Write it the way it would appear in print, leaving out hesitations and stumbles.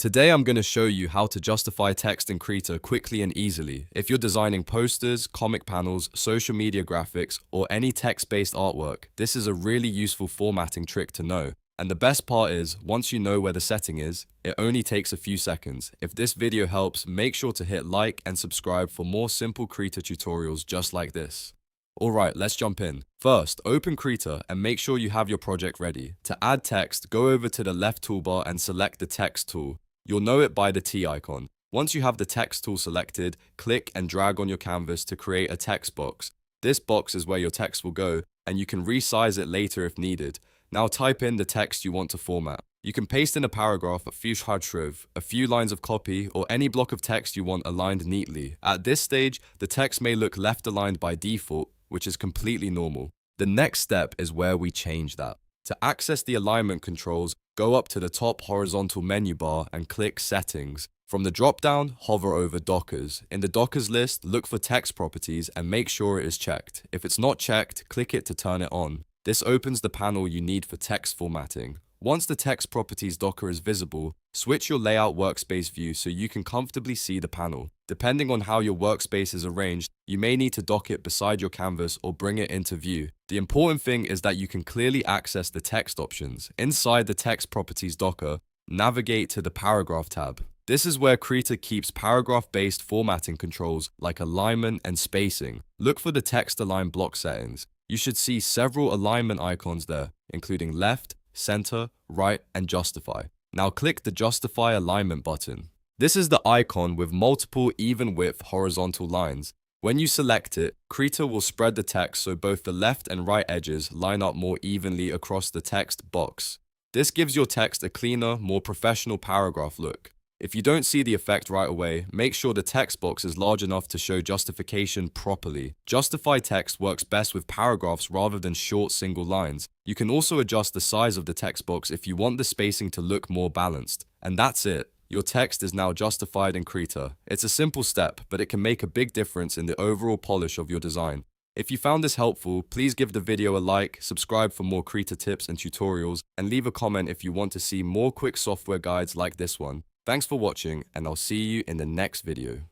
Today I'm going to show you how to justify text in Krita quickly and easily. If you're designing posters, comic panels, social media graphics, or any text-based artwork, this is a really useful formatting trick to know. And the best part is, once you know where the setting is, it only takes a few seconds. If this video helps, make sure to hit like and subscribe for more simple Krita tutorials just like this. Alright, let's jump in. First, open Krita and make sure you have your project ready. To add text, go over to the left toolbar and select the text tool. You'll know it by the T icon. Once you have the text tool selected, click and drag on your canvas to create a text box. This box is where your text will go, and you can resize it later if needed. Now type in the text you want to format. You can paste in a paragraph, a few lines of copy, or any block of text you want aligned neatly. At this stage, the text may look left aligned by default, which is completely normal. The next step is where we change that. To access the alignment controls, go up to the top horizontal menu bar and click Settings. From the drop-down, hover over Dockers. In the Dockers list, look for text properties and make sure it is checked. If it's not checked, click it to turn it on. This opens the panel you need for text formatting. Once the text properties Docker is visible, switch your layout workspace view so you can comfortably see the panel. Depending on how your workspace is arranged, you may need to dock it beside your canvas or bring it into view. The important thing is that you can clearly access the text options. Inside the text properties Docker, navigate to the paragraph tab. This is where Krita keeps paragraph-based formatting controls like alignment and spacing. Look for the text align block settings. You should see several alignment icons there, including left, center, right, and justify. Now click the Justify Alignment button. This is the icon with multiple even width horizontal lines. When you select it, Krita will spread the text so both the left and right edges line up more evenly across the text box. This gives your text a cleaner, more professional paragraph look. If you don't see the effect right away, make sure the text box is large enough to show justification properly. Justify text works best with paragraphs rather than short single lines. You can also adjust the size of the text box if you want the spacing to look more balanced. And that's it. Your text is now justified in Krita. It's a simple step, but it can make a big difference in the overall polish of your design. If you found this helpful, please give the video a like, subscribe for more Krita tips and tutorials, and leave a comment if you want to see more quick software guides like this one. Thanks for watching, and I'll see you in the next video.